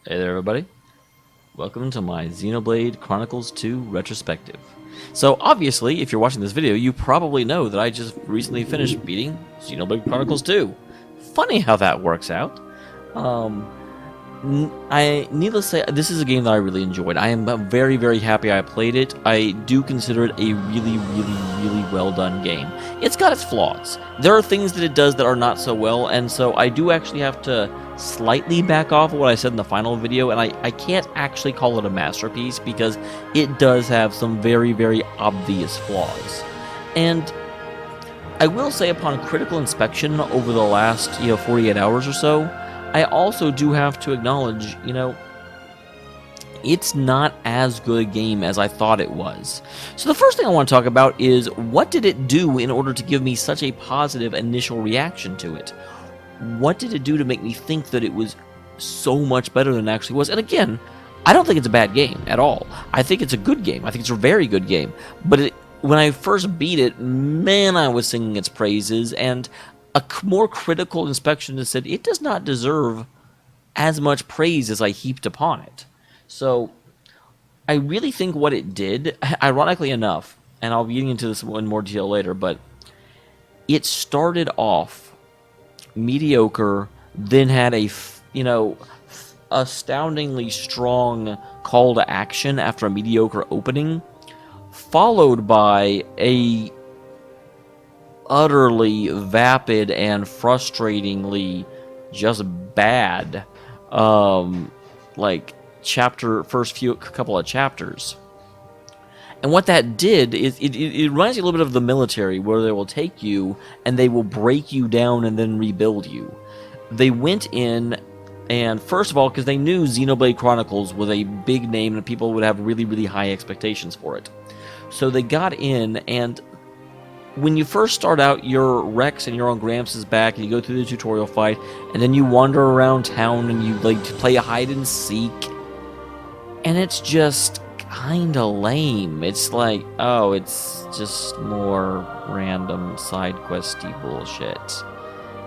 Hey there, everybody. Welcome to my Xenoblade Chronicles 2 retrospective. So, obviously, if you're watching this video, you probably know that I just recently finished beating Xenoblade Chronicles 2. Funny how that works out. Needless to say, this is a game that I really enjoyed. I am very, very happy I played it. I do consider it a really, really, really well done game. It's got its flaws. There are things that it does that are not so well, and so I do actually have to slightly back off of what I said in the final video, and I can't actually call it a masterpiece because it does have some very, very obvious flaws. And I will say upon critical inspection over the last 48 hours or so, I also do have to acknowledge, it's not as good a game as I thought it was. So the first thing I want to talk about is what did it do in order to give me such a positive initial reaction to it? What did it do to make me think that it was so much better than it actually was? And again, I don't think it's a bad game at all. I think it's a good game. I think it's a very good game. But when I first beat it, man, I was singing its praises, and a more critical inspection has said it does not deserve as much praise as I heaped upon it. So I really think what it did, ironically enough, and I'll be getting into this in more detail later, but it started off mediocre, then had a astoundingly strong call to action after a mediocre opening, followed by a utterly vapid and frustratingly just bad first couple of chapters. And what that did is it reminds me a little bit of the military, where they will take you and they will break you down and then rebuild you. They went in, and first of all, because they knew Xenoblade Chronicles was a big name and people would have really, really high expectations for it. So they got in, and when you first start out, you're Rex and you're on Gramps' back, and you go through the tutorial fight, and then you wander around town and you play a hide and seek, and it's just kinda lame. It's like, oh, it's just more random side questy bullshit.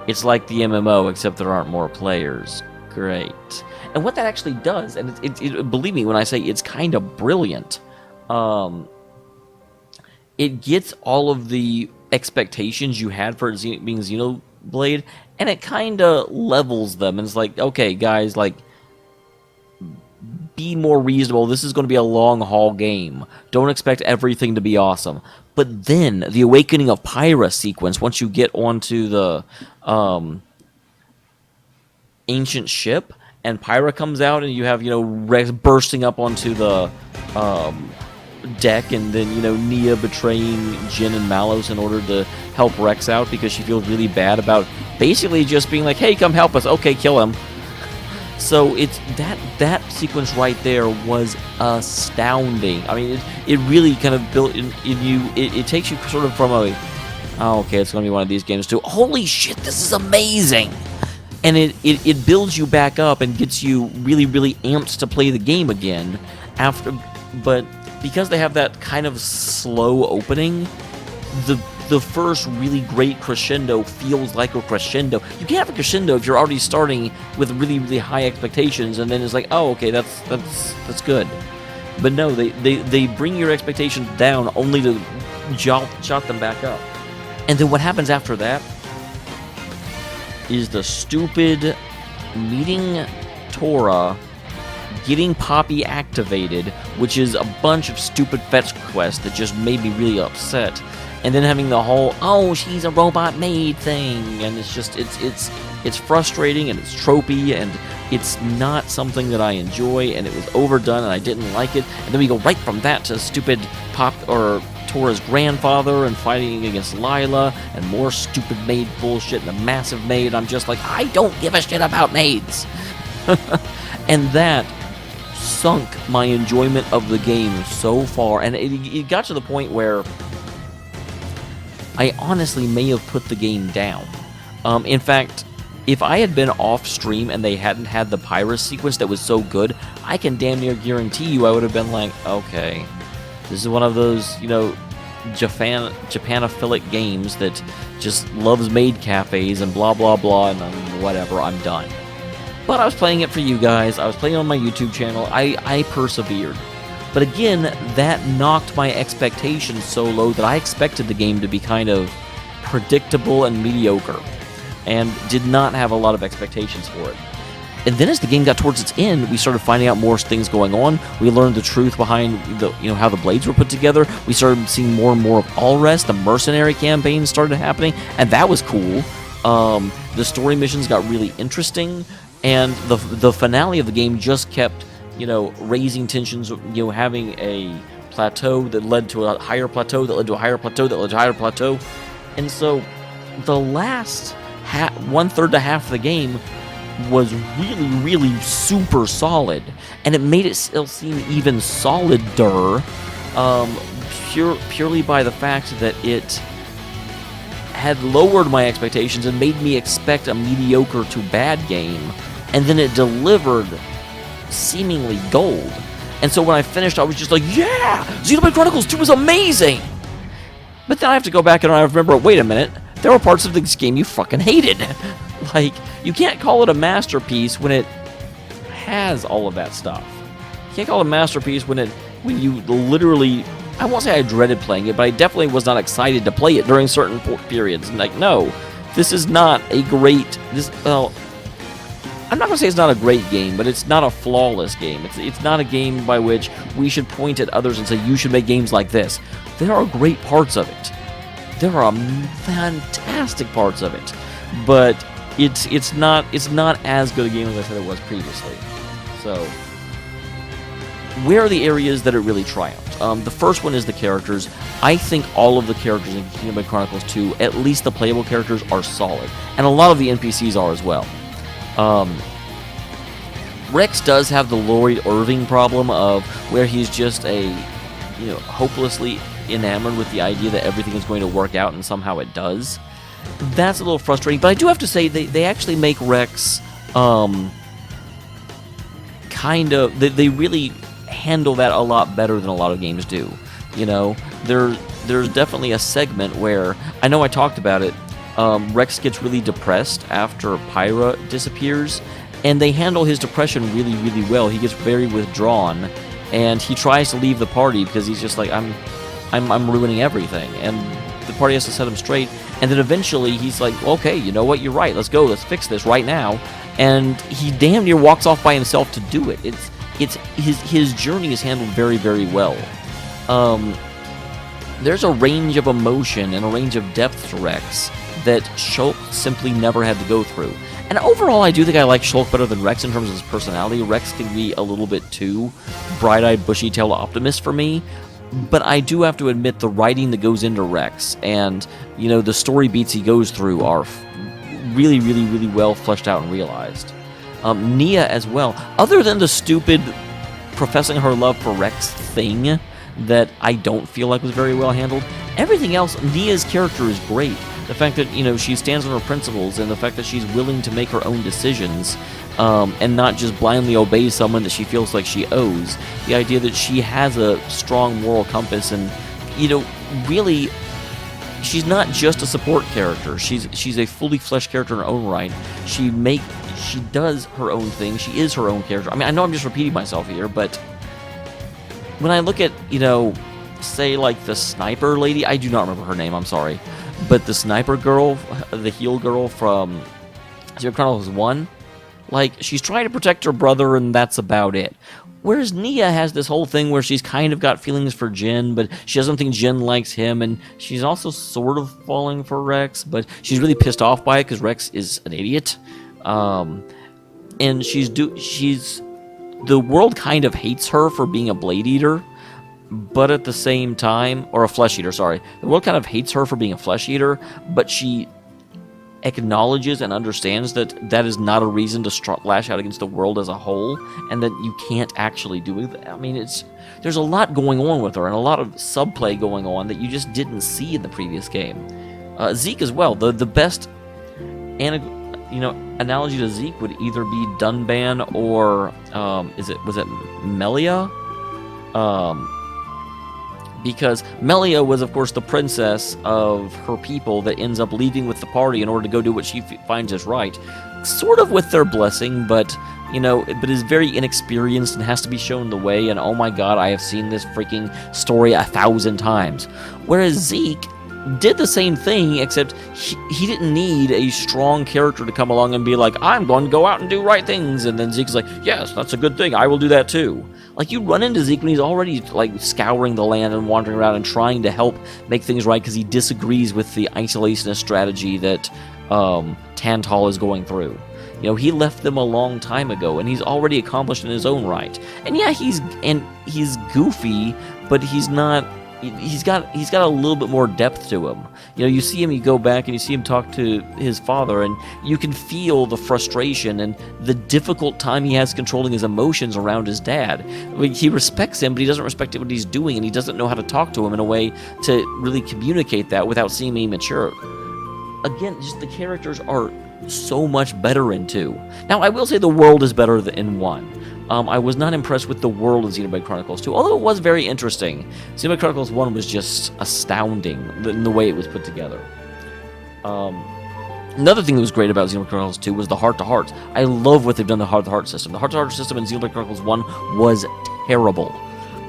It's like the MMO, except there aren't more players. Great. And what that actually does, and believe me when I say it's kind of brilliant, it gets all of the expectations you had for it being Xenoblade, and it kind of levels them, and it's like, okay, guys, be more reasonable. This is going to be a long-haul game. Don't expect everything to be awesome. But then, the Awakening of Pyra sequence, once you get onto the ancient ship, and Pyra comes out, and you have, Rex bursting up onto the deck, and then, Nia betraying Jin and Malos in order to help Rex out because she feels really bad about basically just being like, hey, come help us. Okay, kill him. So it's that sequence right there was astounding. I mean, it really kind of built in you. It takes you sort of from okay, it's going to be one of these games too. Holy shit, this is amazing! And it builds you back up and gets you really, really amped to play the game again. But because they have that kind of slow opening, the first really great crescendo feels like a crescendo. You can't have a crescendo if you're already starting with really, really high expectations, and then it's like, oh, okay, that's good. But no, they bring your expectations down only to jot them back up. And then what happens after that is the stupid meeting Tora, getting Poppy activated, which is a bunch of stupid fetch quests that just made me really upset. And then having the whole, oh, she's a robot maid thing, and it's just, it's frustrating, and it's tropey, and it's not something that I enjoy, and it was overdone, and I didn't like it. And then we go right from that to stupid Tora's grandfather, and fighting against Lila, and more stupid maid bullshit, and a massive maid. I'm just like, I don't give a shit about maids. And that sunk my enjoyment of the game so far, and it got to the point where I honestly may have put the game down. In fact, if I had been off stream and they hadn't had the Pyra sequence that was so good, I can damn near guarantee you I would have been like, okay, this is one of those, Japanophilic games that just loves maid cafes and blah, blah, blah, and whatever, I'm done. But I was playing it for you guys. I was playing it on my YouTube channel. I persevered. But again, that knocked my expectations so low that I expected the game to be kind of predictable and mediocre, and did not have a lot of expectations for it. And then as the game got towards its end, we started finding out more things going on. We learned the truth behind how the blades were put together. We started seeing more and more of Allrest. The mercenary campaign started happening, and that was cool. The story missions got really interesting, and the finale of the game just kept, raising tensions. Having a plateau that led to a higher plateau, that led to a higher plateau, that led to a higher plateau, and so the last one-third to half of the game was really, really super solid, and it made it still seem even solider, purely by the fact that it had lowered my expectations and made me expect a mediocre to bad game, and then it delivered seemingly gold. And so when I finished, I was just like, yeah! Xenoblade Chronicles 2 was amazing! But then I have to go back and I remember, wait a minute, there were parts of this game you fucking hated. Like, you can't call it a masterpiece when it has all of that stuff. You can't call it a masterpiece when you literally, I won't say I dreaded playing it, but I definitely was not excited to play it during certain periods. Like, no, this is not a great, I'm not going to say it's not a great game, but it's not a flawless game. It's not a game by which we should point at others and say, you should make games like this. There are great parts of it. There are fantastic parts of it. But it's not as good a game as I said it was previously. So, where are the areas that it really triumphed? The first one is the characters. I think all of the characters in Xenoblade Chronicles 2, at least the playable characters, are solid. And a lot of the NPCs are as well. Rex does have the Lloyd Irving problem of where he's just hopelessly enamored with the idea that everything is going to work out, and somehow it does. That's a little frustrating, but I do have to say they actually make Rex they really handle that a lot better than a lot of games do. There's definitely a segment where, I know I talked about it, Rex gets really depressed after Pyra disappears, and they handle his depression really, really well. He gets very withdrawn, and he tries to leave the party because he's just like, I'm ruining everything, and the party has to set him straight. And then eventually he's like, okay, you know what, you're right, let's go, let's fix this right now. And he damn near walks off by himself to do it. It's his journey is handled very, very well. There's a range of emotion and a range of depth to Rex that Shulk simply never had to go through. And overall, I do think I like Shulk better than Rex in terms of his personality. Rex can be a little bit too bright-eyed, bushy-tailed optimist for me. But I do have to admit, the writing that goes into Rex and, the story beats he goes through are really, really, really well fleshed out and realized. Nia as well. Other than the stupid professing her love for Rex thing that I don't feel like was very well handled, everything else, Nia's character is great. The fact that, she stands on her principles, and the fact that she's willing to make her own decisions, and not just blindly obey someone that she feels like she owes. The idea that she has a strong moral compass, and, really, she's not just a support character. She's a fully fleshed character in her own right. She does her own thing. She is her own character. I mean, I know I'm just repeating myself here, but when I look at, say, like, the sniper lady, I do not remember her name, I'm sorry, but the sniper girl, the heel girl from Xenoblade Chronicles 1, like, she's trying to protect her brother, and that's about it. Whereas Nia has this whole thing where she's kind of got feelings for Jin, but she doesn't think Jin likes him, and she's also sort of falling for Rex, but she's really pissed off by it because Rex is an idiot. And the world kind of hates her for being a blade eater, but at the same time, or a flesh eater, sorry. The world kind of hates her for being a flesh eater, but she acknowledges and understands that that is not a reason to lash out against the world as a whole, and that you can't actually do it. I mean, there's a lot going on with her, and a lot of subplay going on that you just didn't see in the previous game. Zeke as well. The best analogy to Zeke would either be Dunban or was it Melia? Because Melia was, of course, the princess of her people that ends up leaving with the party in order to go do what she finds is right. sort of with their blessing, but but is very inexperienced and has to be shown the way. And oh my god, I have seen this freaking story 1,000 times. Whereas Zeke did the same thing, except he didn't need a strong character to come along and be like, I'm going to go out and do right things, and then Zeke's like, yes, that's a good thing, I will do that too. Like, you run into Zeke when he's already like scouring the land and wandering around and trying to help make things right because he disagrees with the isolationist strategy that Tantal is going through. He left them a long time ago, and he's already accomplished in his own right. And yeah, he's goofy, but he's not. He's got a little bit more depth to him. You see him, you go back and you see him talk to his father, and you can feel the frustration and the difficult time he has controlling his emotions around his dad. He respects him, but he doesn't respect what he's doing, and he doesn't know how to talk to him in a way to really communicate that without seeming mature. Again, just the characters are so much better in 2. Now, I will say the world is better in 1. I was not impressed with the world of Xenoblade Chronicles 2, although it was very interesting. Xenoblade Chronicles 1 was just astounding in the way it was put together. Another thing that was great about Xenoblade Chronicles 2 was the heart-to-hearts. I love what they've done to the heart-to-heart system. The heart-to-heart system in Xenoblade Chronicles 1 was terrible.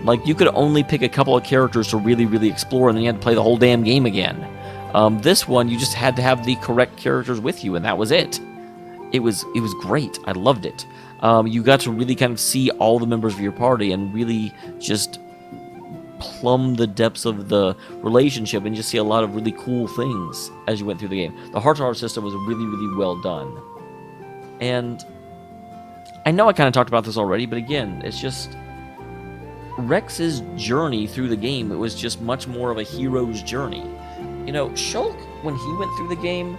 Like, you could only pick a couple of characters to really, really explore, and then you had to play the whole damn game again. This one, you just had to have the correct characters with you, and that was it. It was great. I loved it. You got to really kind of see all the members of your party and really just plumb the depths of the relationship and just see a lot of really cool things as you went through the game. The heart-to-heart system was really, really well done. And I know I kind of talked about this already, but again, it's just Rex's journey through the game. It was just much more of a hero's journey. Shulk, when he went through the game,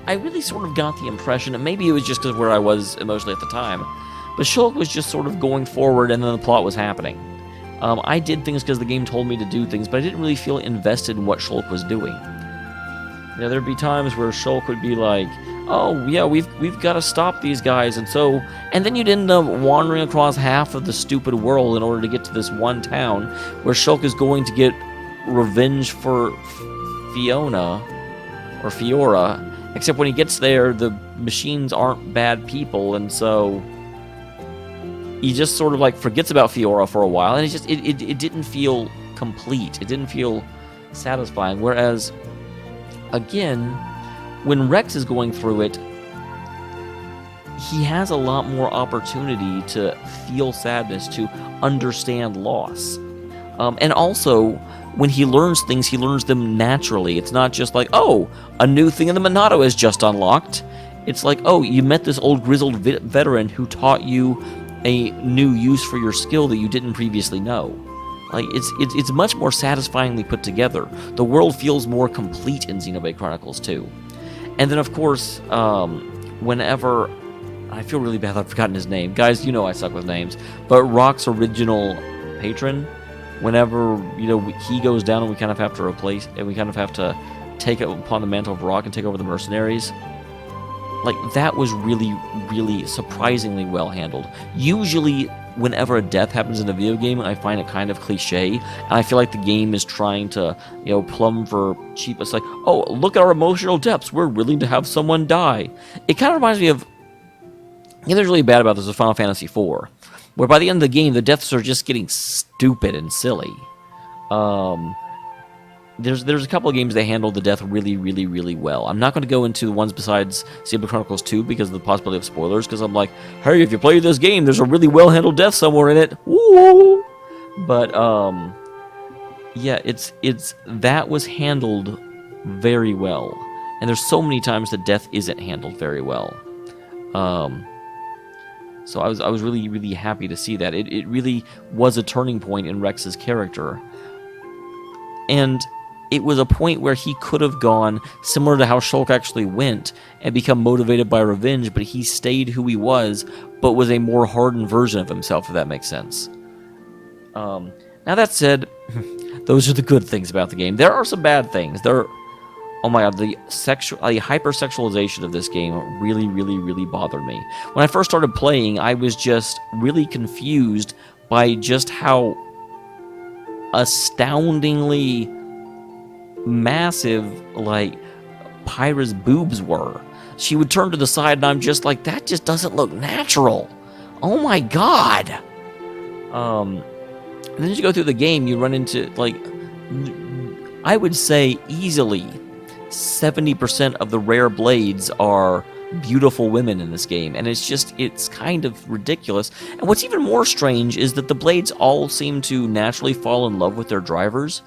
I really sort of got the impression, and maybe it was just because of where I was emotionally at the time, but Shulk was just sort of going forward and then the plot was happening. I did things because the game told me to do things, but I didn't really feel invested in what Shulk was doing. There'd be times where Shulk would be like, oh yeah, we've got to stop these guys, and then you'd end up wandering across half of the stupid world in order to get to this one town where Shulk is going to get revenge for Fiora, except when he gets there, the machines aren't bad people, and so he just sort of like forgets about Fiora for a while, and it didn't feel complete. It didn't feel satisfying. Whereas, again, when Rex is going through it, he has a lot more opportunity to feel sadness, to understand loss. And also, when he learns things, he learns them naturally. It's not just like, oh, a new thing in the Monado is just unlocked. It's like, oh, you met this old grizzled veteran who taught you a new use for your skill that you didn't previously know. Like, it's much more satisfyingly put together. The world feels more complete in Xenoblade Chronicles 2. And then, of course, whenever... I feel really bad I've forgotten his name. Guys, I suck with names. But Rock's original patron... Whenever, he goes down and we kind of have to replace, and we kind of have to take it upon the mantle of Rock and take over the mercenaries, like, that was really, really surprisingly well handled. Usually, whenever a death happens in a video game, I find it kind of cliche, and I feel like the game is trying to, plumb for cheap. It's like, oh, look at our emotional depths, we're willing to have someone die. It kind of reminds me of, there's really bad about this with Final Fantasy IV. Where by the end of the game, the deaths are just getting stupid and silly. There's a couple of games that handle the death really, really, really well. I'm not going to go into the ones besides Xenoblade Chronicles 2 because of the possibility of spoilers, because I'm like, hey, if you play this game, there's a really well-handled death somewhere in it. Woo! But, yeah, that was handled very well. And there's so many times that death isn't handled very well. So I was really, really happy to see that. It really was a turning point in Rex's character. And it was a point where he could have gone, similar to how Shulk actually went, and become motivated by revenge, but he stayed who he was, but was a more hardened version of himself, if that makes sense. Now that said, those are the good things about the game. There are some bad things. Oh my god, the hypersexualization of this game really, really, really bothered me. When I first started playing, I was just really confused by just how astoundingly massive, like, Pyra's boobs were. she would turn to the side, and I'm just like, that just doesn't look natural. Oh my god. And then as you go through the game, you run into, like, I would say easily 70% of the rare blades are beautiful women in this game, and it's kind of ridiculous. And what's even more strange is that the blades all seem to naturally fall in love with their drivers,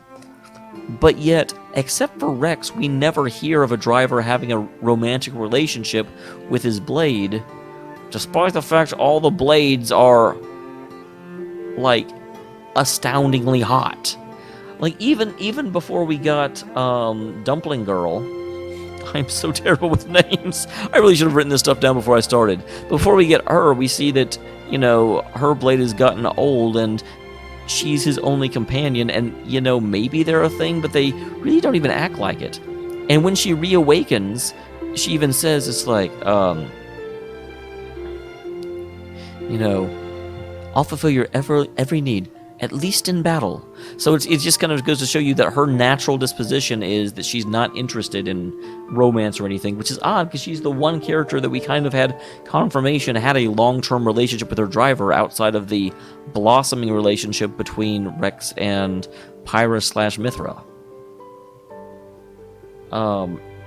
but yet, except for Rex, we never hear of a driver having a romantic relationship with his blade, despite the fact all the blades are, like, astoundingly hot. Like, even before we got Dumpling Girl, I'm so terrible with names. I really should have written this stuff down before I started. Before we get her, we see that, you know, her blade has gotten old and she's his only companion, and, you know, maybe they're a thing, but they really don't even act like it. And when she reawakens, she even says, it's like, you know, I'll fulfill your every need, at least in battle. So it just kind of goes to show you that her natural disposition is that she's not interested in romance or anything, which is odd because she's the one character that we kind of had confirmation had a long-term relationship with her driver outside of the blossoming relationship between Rex and Pyra/Mithra.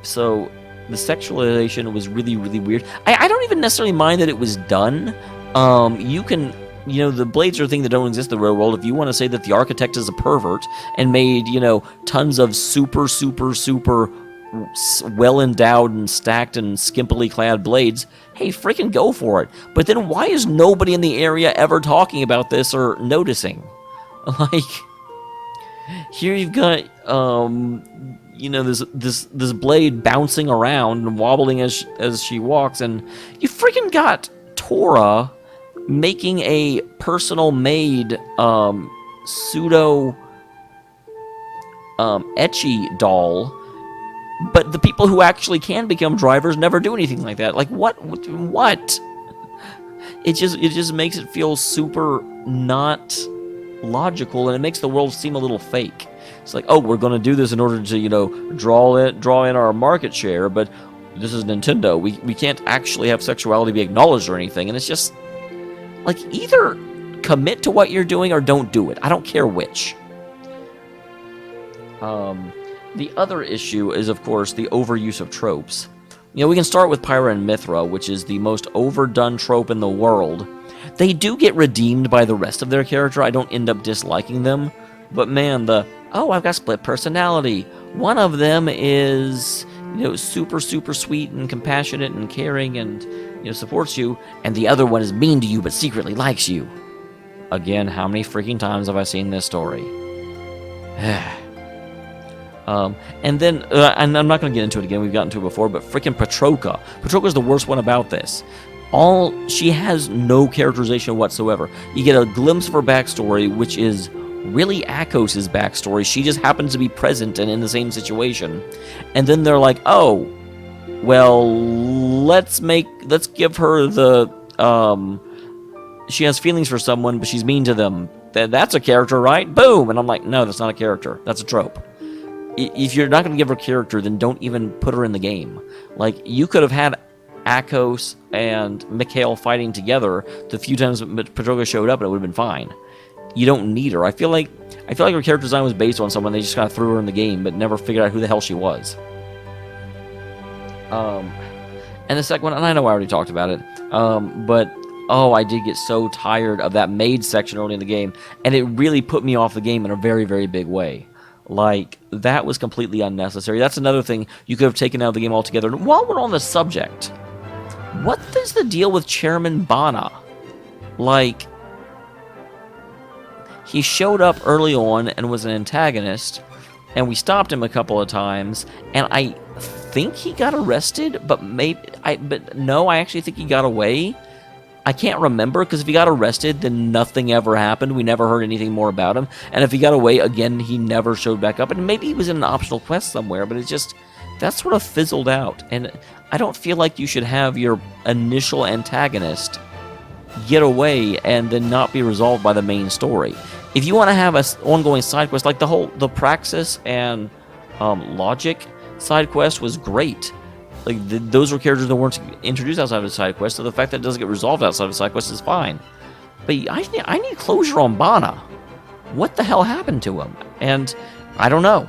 So the sexualization was really, really weird. I don't even necessarily mind that it was done. You know, the blades are a thing that don't exist in the real world. If you want to say that the architect is a pervert and made, you know, tons of super well-endowed and stacked and skimpily clad blades, hey, freaking go for it. But then why is nobody in the area ever talking about this or noticing? Like, here you've got, you know, this blade bouncing around and wobbling as she walks, and you freaking got Tora making a personal made pseudo ecchi doll, but the people who actually can become drivers never do anything like that. Like, what? It just makes it feel super not logical, and it makes the world seem a little fake. It's like, oh, we're going to do this in order to, you know, draw in our market share, but this is Nintendo. We can't actually have sexuality be acknowledged or anything, and it's just like, either commit to what you're doing or don't do it. I don't care which. The other issue is, of course, the overuse of tropes. You know, we can start with Pyra and Mithra, which is the most overdone trope in the world. They do get redeemed by the rest of their character. I don't end up disliking them. But man, I've got split personality. One of them is, you know, super sweet and compassionate and caring and, you know, supports you, and the other one is mean to you but secretly likes you. Again, how many freaking times have I seen this story? And then, and I'm not going to get into it again, we've gotten to it before, but freaking Petroka. Petroka's the worst one about this. She has no characterization whatsoever. You get a glimpse of her backstory, which is really Akos' backstory. She just happens to be present and in the same situation. And then they're like, oh, well, let's give her the, she has feelings for someone, but she's mean to them. That's a character, right? Boom! And I'm like, no, that's not a character. That's a trope. If you're not going to give her character, then don't even put her in the game. Like, you could have had Akos and Mikhail fighting together the few times Petroka showed up, and it would have been fine. You don't need her. I feel like her character design was based on someone. They just kind of threw her in the game, but never figured out who the hell she was. And the second one, and I know I already talked about it, but I did get so tired of that maid section early in the game, and it really put me off the game in a very, very big way. Like, that was completely unnecessary. That's another thing you could have taken out of the game altogether. And while we're on the subject, what is the deal with Chairman Bana? Like, he showed up early on and was an antagonist, and we stopped him a couple of times, and I think he got arrested, but no, I actually think he got away. I can't remember, because if he got arrested, then nothing ever happened. We never heard anything more about him. And if he got away, again, he never showed back up. And maybe he was in an optional quest somewhere, but it's just, that sort of fizzled out. And I don't feel like you should have your initial antagonist get away and then not be resolved by the main story. If you want to have an ongoing side quest, like the Praxis and Logic side quest was great. Like, those were characters that weren't introduced outside of the side quest, so the fact that it doesn't get resolved outside of the side quest is fine. But I need closure on Bana. What the hell happened to him? And I don't know.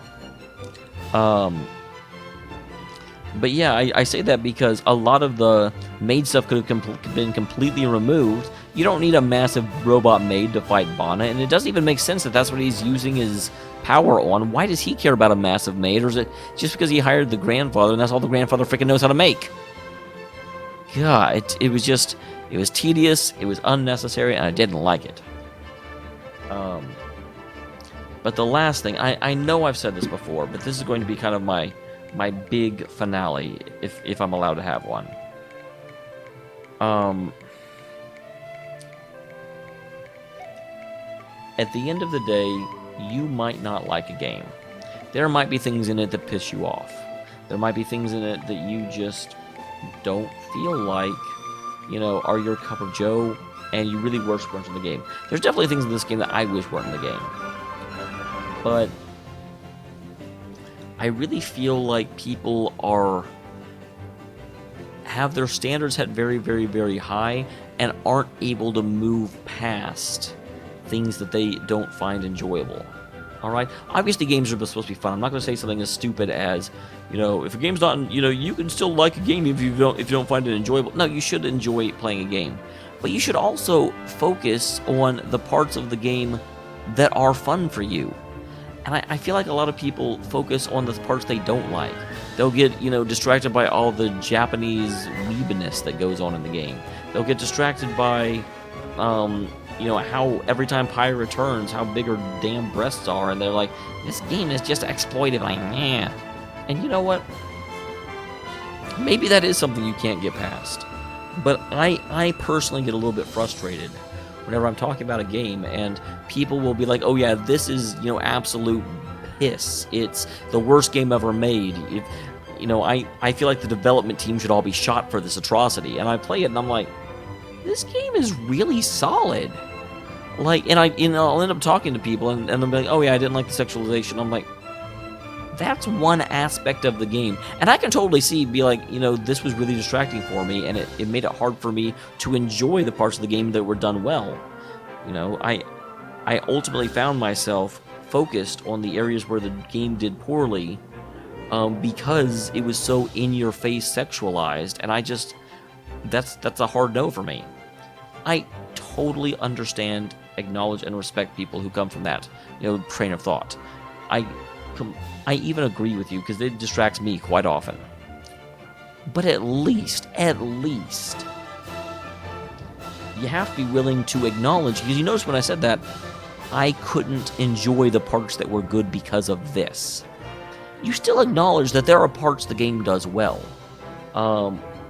But yeah, I say that because a lot of the maid stuff could have been completely removed. You don't need a massive robot maid to fight Bana, and it doesn't even make sense that that's what he's using his power on. Why does he care about a massive maid, or is it just because he hired the grandfather and that's all the grandfather freaking knows how to make? God, it was tedious, it was unnecessary, and I didn't like it. But the last thing, I know I've said this before, but this is going to be kind of my big finale, if I'm allowed to have one. At the end of the day, you might not like a game. There might be things in it that piss you off. There might be things in it that you just don't feel like, are your cup of joe, and you really wish weren't in the game. There's definitely things in this game that I wish weren't in the game. But I really feel like people have their standards set very, very, very high and aren't able to move past things that they don't find enjoyable. All right? Obviously, games are supposed to be fun. I'm not going to say something as stupid as, if a game's not, you can still like a game if you don't find it enjoyable. No, you should enjoy playing a game. But you should also focus on the parts of the game that are fun for you. And I feel like a lot of people focus on the parts they don't like. They'll get, distracted by all the Japanese weebiness that goes on in the game. They'll get distracted by, how every time Pyra returns, how big her damn breasts are, and they're like, this game is just exploitive. Like, yeah. And you know what? Maybe that is something you can't get past. But I personally get a little bit frustrated whenever I'm talking about a game and people will be like, oh yeah, this is, absolute piss. It's the worst game ever made. I feel like the development team should all be shot for this atrocity. And I play it and I'm like, this game is really solid. And I'll end up talking to people and they'll be like, oh yeah, I didn't like the sexualization. I'm like, that's one aspect of the game. And I can totally be like, this was really distracting for me, and it made it hard for me to enjoy the parts of the game that were done well. I ultimately found myself focused on the areas where the game did poorly because it was so in-your-face sexualized, and that's a hard no for me. I totally understand, acknowledge, and respect people who come from that, train of thought. I even agree with you because it distracts me quite often. But at least, you have to be willing to acknowledge, because you notice when I said that, I couldn't enjoy the parts that were good because of this. You still acknowledge that there are parts the game does well.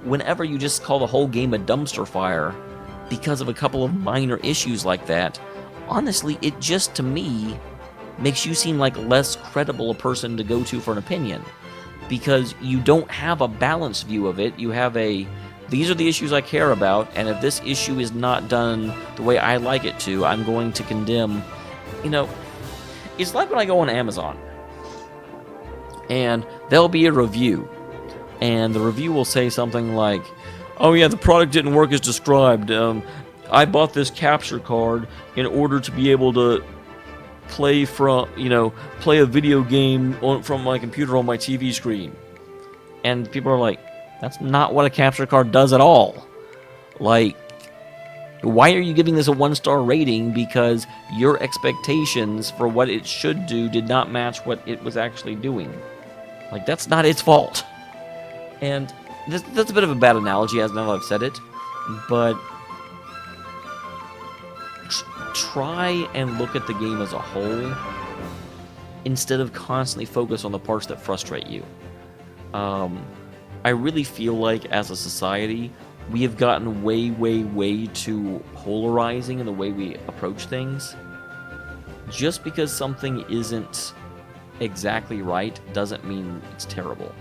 Whenever you just call the whole game a dumpster fire because of a couple of minor issues like that, honestly, it just, to me, makes you seem like less credible a person to go to for an opinion, because you don't have a balanced view of it. You have these are the issues I care about, and if this issue is not done the way I like it to, I'm going to condemn. It's like when I go on Amazon and there'll be a review, and the review will say something like, oh yeah, the product didn't work as described. I bought this capture card in order to be able to play a video game from my computer on my TV screen. And people are like, that's not what a capture card does at all. Like, why are you giving this a 1-star rating? Because your expectations for what it should do did not match what it was actually doing. Like, that's not its fault. And that's a bit of a bad analogy, as now that I've said it, but try and look at the game as a whole instead of constantly focus on the parts that frustrate you. I really feel like as a society we have gotten way, way, way too polarizing in the way we approach things. Just because something isn't exactly right doesn't mean it's terrible.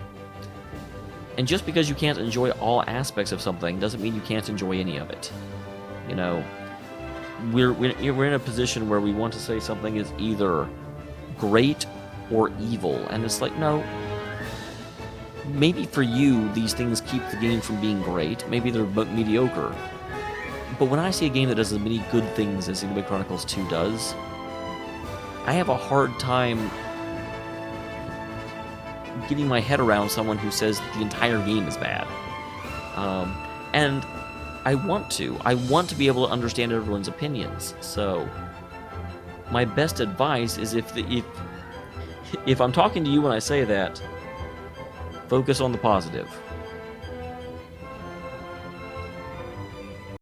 And just because you can't enjoy all aspects of something doesn't mean you can't enjoy any of it. We're in a position where we want to say something is either great or evil, and it's like, no. maybe for you, these things keep the game from being great. Maybe they're mediocre. But when I see a game that does as many good things as Xenoblade Chronicles 2 does, I have a hard time getting my head around someone who says the entire game is bad. And I want to. I want to be able to understand everyone's opinions. So my best advice is if I'm talking to you when I say that, focus on the positive.